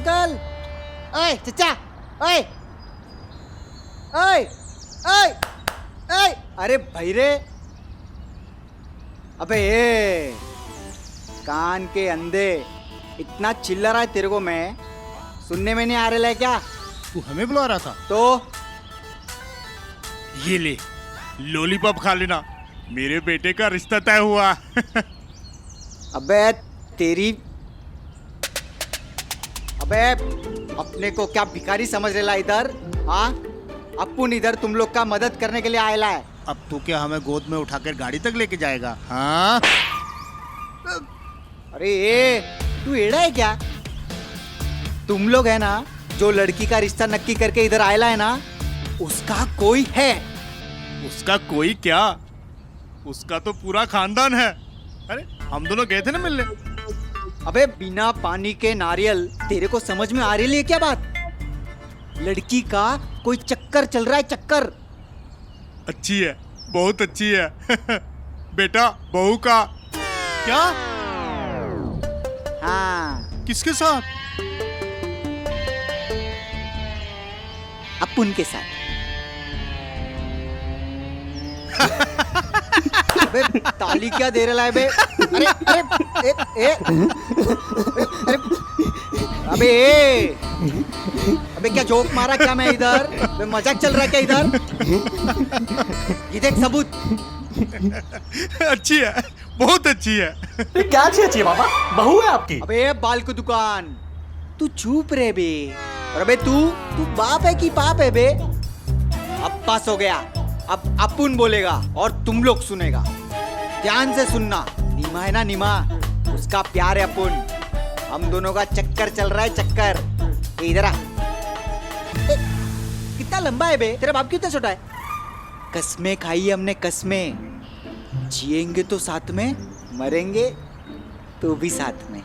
Uncle, ओए चचा, ओए ओए ओए ओए, अरे भैरे, अबे ये कान के अंधे, इतना चिल्ला रहा है तेरे को मैं सुनने में नहीं आ रहा है क्या? तू हमें बुला रहा था? तो ये ले लॉलीपॉप खा लेना, मेरे बेटे का रिश्ता तय हुआ। अबे तेरी, अबे अपने को क्या भिखारी समझ रहा इधर? हाँ, अपुन इधर तुम लोग का मदद करने के लिए आयला है। अब तू क्या हमें गोद में उठाकर गाड़ी तक लेके जाएगा? हाँ? अरे ये तू एड़ा है क्या? तुम लोग है ना जो लड़की का रिश्ता नक्की करके इधर आयला है ना, उसका कोई है। उसका कोई क्या, उसका तो पूरा खानदान है। अरे हम दोनों गए थे ना मिलने। अबे बिना पानी के नारियल, तेरे को समझ में आ रही है क्या बात? लड़की का कोई चक्कर चल रहा है, चक्कर। अच्छी है, बहुत अच्छी है। बेटा बहू का। क्या? हाँ, किसके साथ? अपुन के साथ। अबे ताली क्या दे रहा है बे? अरे अरे ए, ए, अरे अबे अबे क्या जोक मारा क्या मैं इधर? बे मजाक चल रहा है क्या इधर? ये देख सबूत। अच्छी है, बहुत अच्छी है। क्या अच्छी है बाबा, बहू है आपकी। अबे बाल की दुकान, तू चुप रहे बे। और अबे तू बाप है कि पाप है बे? अब पास हो गया, अब अपुन बोलेगा और तुम लोग सुनेगा। ध्यान से सुनना। नीमा है ना, नीमा, उसका प्यार है अपुन। हम दोनों का चक्कर चल रहा है, चक्कर। इधर आ। कितना लंबा है बे? तेरा बाप कितना छोटा है? कसमें खाई हमने, कसमें। जिएंगे तो साथ में, मरेंगे तो भी साथ में।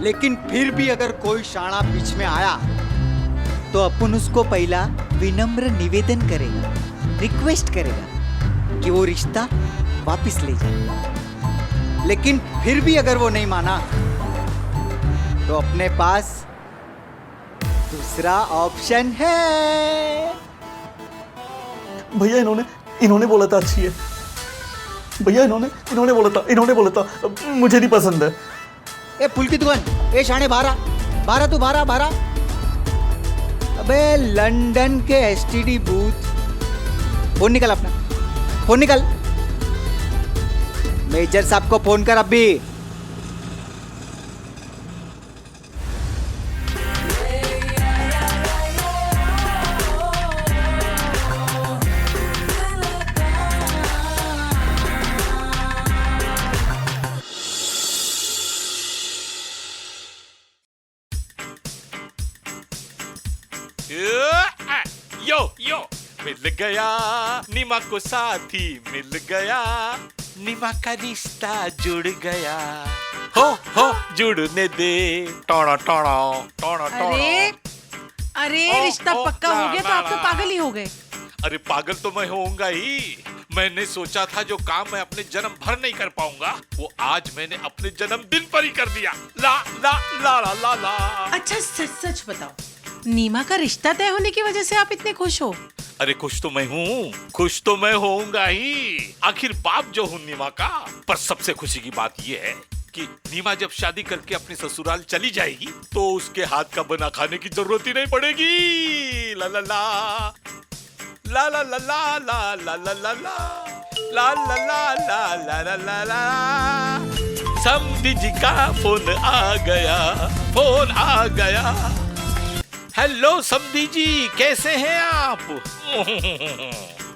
लेकिन फिर भी अगर कोई शाना बीच में आया तो अपन उसको पहला विनम्र निवेदन करेगा, रिक्वेस्ट करेगा कि वो रिश्ता वापस ले जाए। लेकिन फिर भी अगर वो नहीं माना तो अपने पास दूसरा ऑप्शन है। भैया इन्होंने बोला था अच्छी है। भैया इन्होंने बोला था मुझे नहीं पसंद है। ए फूल की दुकान, ए शाने बारह तू बारह। अबे लंदन के एसटीडी बूथ। फोन निकल अपना, फोन निकल। मेजर साहब को फोन कर अभी। यो मिल गया नीमा को साथी, मिल गया नीमा का रिश्ता जुड़ गया। हो जुड़ने दे। टोड़ा टोड़ा टोड़ा टोड़ा। अरे रिश्ता पक्का हो गया तो आप तो पागल ही हो गए। अरे पागल तो मैं होऊंगा ही। मैंने सोचा था जो काम मैं अपने जन्म भर नहीं कर पाऊंगा वो आज मैंने अपने जन्मदिन पर ही कर दिया। ला ला ला ला ला ला। अच्छा सच बताओ, नीमा का रिश्ता तय होने की वजह से आप इतने खुश हो? अरे खुश तो मैं हूँ, खुश तो मैं होऊंगा ही। आखिर बाप जो हूँ नीमा का। पर सबसे खुशी की बात ये है कि नीमा जब शादी करके अपने ससुराल चली जाएगी तो उसके हाथ का बना खाने की जरूरत ही नहीं पड़ेगी। ला ला ला ला ला ला ला ला ला ला ला ला ला ला ला ला ला ला ला। समधी जी का फोन आ गया, फोन आ गया। हेलो समधी जी, कैसे हैं आप?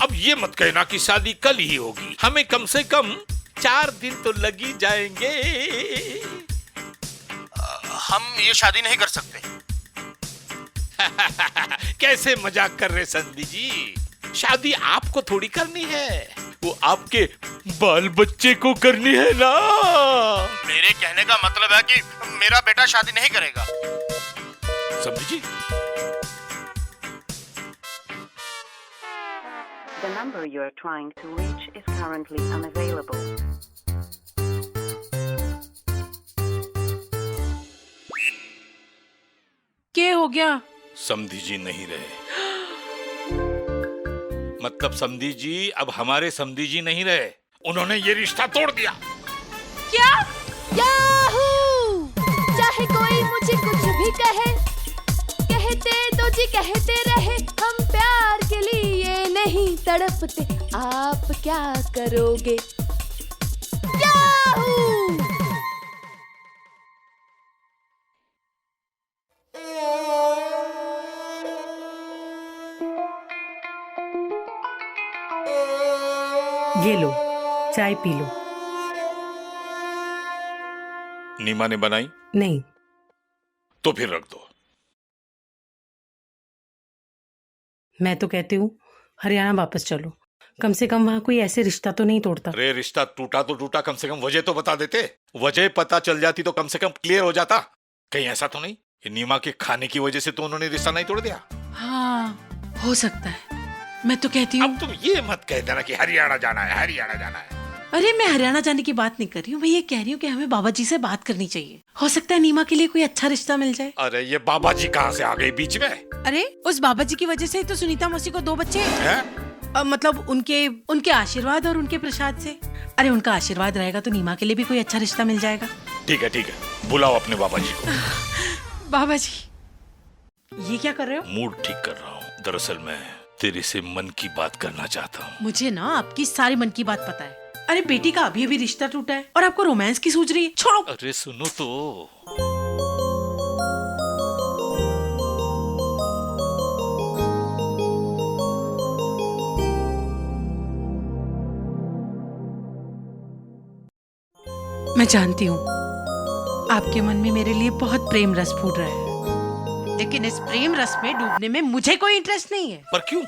अब ये मत कहना कि शादी कल ही होगी। हमें कम से कम 4 दिन तो लग ही जाएंगे। हम ये शादी नहीं कर सकते। कैसे मजाक कर रहे समधी जी? शादी आपको थोड़ी करनी है, वो आपके बाल बच्चे को करनी है ना। मेरे कहने का मतलब है कि मेरा बेटा शादी नहीं करेगा। समझी जी? The number you are trying to reach is currently unavailable. क्या हो गया? समधी जी नहीं रहे। मतलब समधी जी अब हमारे समधी जी नहीं रहे, उन्होंने ये रिश्ता तोड़ दिया। क्या? याहू! चाहे कोई मुझे कुछ भी कहे, कहते तो जी कहते रहे, हम प्यार के लिए नहीं तड़पते, आप क्या करोगे? याहू! ये लो, चाय पी लो। नीमा ने बनाई? नहीं। तो फिर रख दो। मैं तो कहती हूँ हरियाणा वापस चलो, कम से कम वहां कोई ऐसे रिश्ता तो नहीं तोड़ता। अरे रिश्ता टूटा तो टूटा, कम से कम वजह तो बता देते। वजह पता चल जाती तो कम से कम क्लियर हो जाता। कहीं ऐसा तो नहीं कि नीमा के खाने की वजह से तो उन्होंने रिश्ता नहीं तोड़ दिया? हाँ, हो सकता है। मैं तो कहती हूँ। अब तुम ये मत कह देना कि हरियाणा जाना है, हरियाणा जाना है। अरे मैं हरियाणा जाने की बात नहीं कर रही हूँ, मैं ये कह रही हूँ कि हमें बाबा जी से बात करनी चाहिए। हो सकता है नीमा के लिए कोई अच्छा रिश्ता मिल जाए। अरे ये बाबा जी कहाँ से आ गए बीच में? अरे उस बाबा जी की वजह से ही तो सुनीता मौसी को 2 बच्चे हैं? मतलब उनके आशीर्वाद और उनके प्रसाद से। अरे उनका आशीर्वाद रहेगा तो नीमा के लिए भी कोई अच्छा रिश्ता मिल जाएगा। ठीक है, बुलाओ अपने बाबा जी को। बाबा जी, ये क्या कर रहे हो? मूड ठीक कर रहा हूँ। दरअसल मैं तेरे से मन की बात करना चाहता हूँ। मुझे ना आपकी सारी मन की बात पता है। अरे बेटी का अभी अभी रिश्ता टूटा है और आपको रोमांस की सूझ रही है। छोड़ो। अरे सुनो तो। मैं जानती हूँ आपके मन में मेरे लिए बहुत प्रेम रस फूट रहा है, लेकिन इस प्रेम रस में डूबने में मुझे कोई इंटरेस्ट नहीं है। पर क्यों?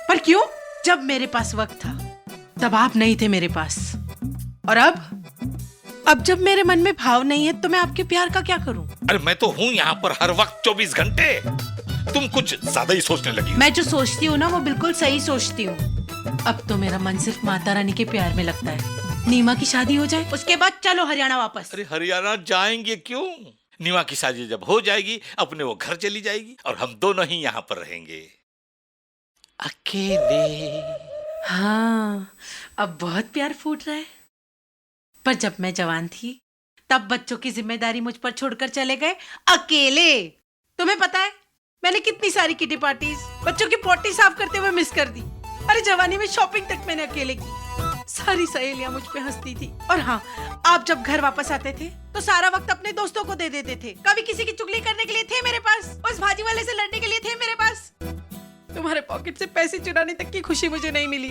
पर क्यों? जब मेरे पास वक्त था तब आप नहीं थे मेरे पास, और अब जब मेरे मन में भाव नहीं है तो मैं आपके प्यार का क्या करूं? अरे मैं तो हूँ यहाँ पर हर वक्त 24 घंटे। तुम कुछ ज्यादा ही सोचने लगी। मैं जो सोचती हूँ ना वो बिल्कुल सही सोचती हूँ। अब तो मेरा मन सिर्फ माता रानी के प्यार में लगता है। नीमा की शादी हो जाए उसके बाद चलो हरियाणा वापस। अरे हरियाणा जाएंगे क्यों? नीमा की शादी जब हो जाएगी अपने वो घर चली जाएगी और हम दोनों ही यहाँ पर रहेंगे अकेले। हाँ, अब बहुत प्यार फूट रहा है। पर जब मैं जवान थी तब बच्चों की जिम्मेदारी मुझ पर छोड़कर चले गए अकेले। तुम्हें पता है मैंने कितनी सारी किटी पार्टीज, बच्चों की पोटी साफ करते हुए मिस कर दी। अरे जवानी में शॉपिंग तक मैंने अकेले की। सारी सहेलियां मुझ पे हंसती थी। और हाँ, आप जब घर वापस आते थे तो सारा वक्त अपने दोस्तों को दे देते थे। कभी किसी की चुगली करने के लिए थे मेरे पास, उस भाजी वाले से लड़ने के लिए थे मेरे पास। तुम्हारे पॉकेट से पैसे चुराने तक की खुशी मुझे नहीं मिली।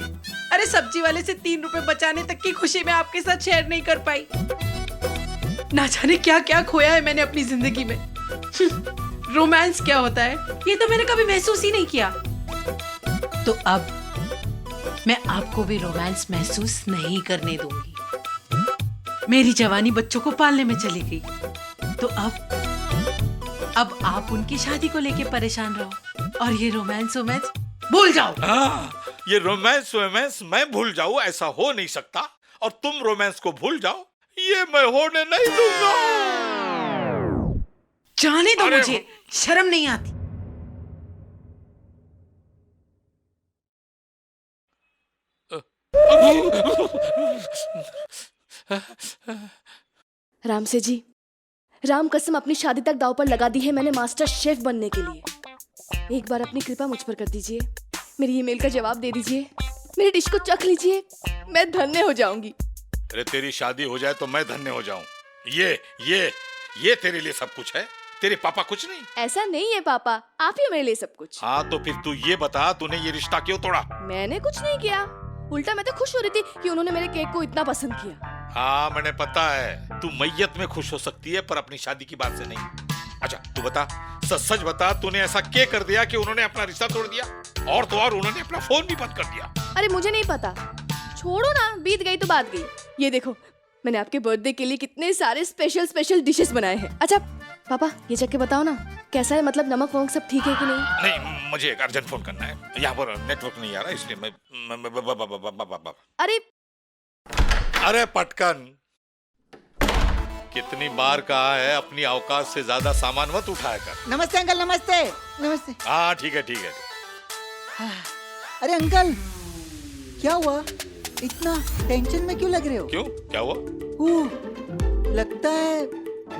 अरे सब्जी वाले से 3 रुपए बचाने तक की खुशी मैं आपके साथ शेयर नहीं कर पाई। ना जाने क्या क्या खोया है मैंने अपनी जिंदगी में। रोमांस क्या होता है ये तो मैंने कभी महसूस ही नहीं किया। तो अब मैं आपको भी रोमांस महसूस नहीं करने दूंगी। मेरी जवानी बच्चों को पालने में चली गई, तो अब आप उनकी शादी को लेके परेशान रहो और ये रोमांस भूल जाओ। ये रोमांस मैं भूल जाऊं ऐसा हो नहीं सकता, और तुम रोमांस को भूल जाओ ये मैं होने नहीं दूंगा। जाने दो मुझे, शर्म नहीं आती। राम से जी, राम कसम अपनी शादी तक दांव पर लगा दी है मैंने मास्टर शेफ बनने के लिए। एक बार अपनी कृपा मुझ पर कर दीजिए, मेरी ईमेल का जवाब दे दीजिए, मेरी डिश को चख लीजिए, मैं धन्य हो जाऊंगी। अरे तेरी शादी हो जाए तो मैं धन्य हो जाऊं। ये तेरे लिए सब कुछ है, तेरे पापा कुछ नहीं। ऐसा नहीं है पापा, आप ही मेरे लिए सब कुछ। हाँ तो फिर तू ये बता, तूने ये रिश्ता क्यों तोड़ा? मैंने कुछ नहीं किया, उल्टा मैं तो खुश हो रही थी कि उन्होंने मेरे केक को इतना पसंद किया। हाँ मैंने पता है, तू मैयत में खुश हो सकती है पर अपनी शादी की बात से नहीं। अच्छा तू बता, सच बता, तूने ऐसा क्या कर दिया कि उन्होंने अपना रिश्ता तोड़ दिया? और तो और उन्होंने अपना फोन भी बंद कर दिया। अरे मुझे नहीं पता, छोड़ो ना, बीत गई तो बात गई। ये देखो मैंने आपके बर्थडे के लिए कितने सारे स्पेशल डिशेस बनाए हैं। अच्छा पापा ये चख के बताओ ना कैसा है, मतलब नमक वमक सब ठीक है कि नहीं? नहीं मुझे एक अर्जेंट फोन करना है, यहाँ पर नेटवर्क नहीं आ रहा इसलिए मैं अरे अरे पटकन। कितनी बार कहा है अपनी औकात से ज्यादा सामान मत उठाया कर। नमस्ते अंकल, नमस्ते नमस्ते। हाँ ठीक है ठीक है। अरे अंकल, क्या हुआ? इतना टेंशन में क्यों लग रहे हो? क्यों, क्या हुआ? लगता है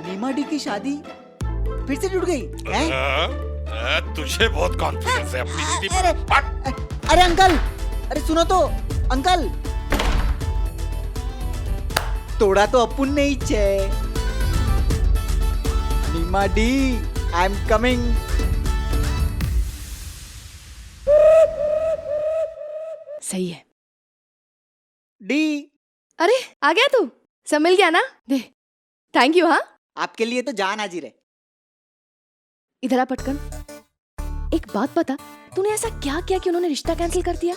नीमा डी की शादी फिर से टूट गई है? तुझे बहुत कॉन्फिडेंस है अपनी दीदी अरे, पर। अरे अंकल, अरे सुनो तो अंकल, तोड़ा तो अपुन ने ही है। नीमा डी, आई एम कमिंग। सही है। डी, अरे आ गया तू, सब मिल गया ना? दे, थैंक यू। हाँ, आपके लिए तो जान हाजिर है। इधर आ पटकन, एक बात बता, तूने ऐसा क्या किया कि उन्होंने रिश्ता कैंसिल कर दिया?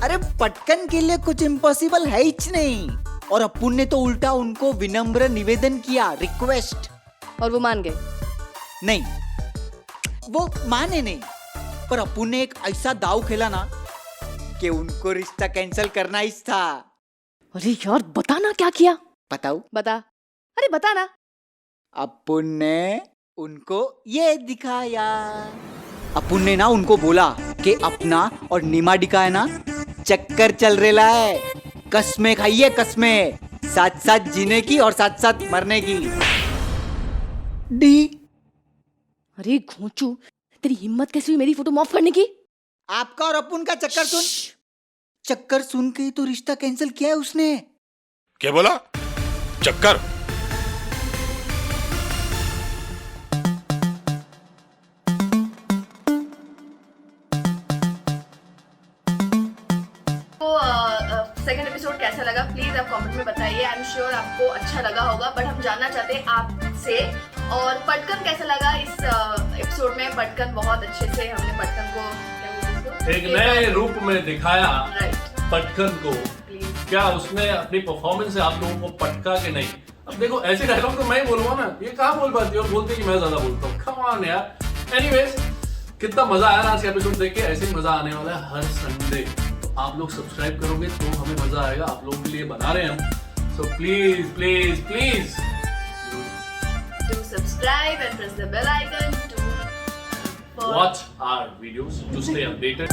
अरे पटकन के लिए कुछ इम्पॉसिबल है ही नहीं, और अपुन ने तो उल्टा उनको विनम्र निवेदन किया, रिक्वेस्ट। और वो मान गए? नहीं, वो माने नहीं, पर अपुन ने एक ऐसा दाव खेला ना कि उनको रिश्ता कैंसिल करना ही था। अरे यार बता ना क्या किया? बताओ? बता, अरे बता ना। अपुन ने उनको ये दिखाया। अपुन ने ना उनको बोला कि अपना और नीमा डी का है ना चक्कर चल रेला है, कसमें खाइए कसमें, साथ साथ जीने की और साथ साथ मरने की। डी, अरे घोंचू, तेरी हिम्मत कैसी हुई मेरी फोटो मॉफ करने की? आपका और अपुन का चक्कर सुन के ही तो रिश्ता कैंसिल किया है उसने। क्या बोला? चक्कर? सेकंड एपिसोड कैसा लगा प्लीज आप कमेंट में बताइए। आई एम श्योर आपको अच्छा लगा होगा, बट हम जानना चाहते हैं आपसे। और पटकन कैसा लगा इस एपिसोड में? पटकन बहुत अच्छे से हमने पटकन को क्या बोलते हैं उसको? एक नए रूप में दिखाया राइट पटकन को। क्या उसने अपनी परफॉर्मेंस से आप लोगों को पटका के नहीं? अब देखो ऐसे डायलॉग तो मैं ही बोलूंगा ना, ये कहाँ बोल पाती है और बोलते कि मैं ज्यादा बोलता हूँ। कम ऑन यार। एनीवेज, कितना मजा आया ना आज का एपिसोड देख के। ऐसे ही मजा आने वाला है हर संडे। तो आप लोग सब्सक्राइब करोगे तो हमें मजा आएगा, आप लोगों के लिए बना रहे हैं हम। So please please please do subscribe and press the bell icon to watch our videos to stay updated.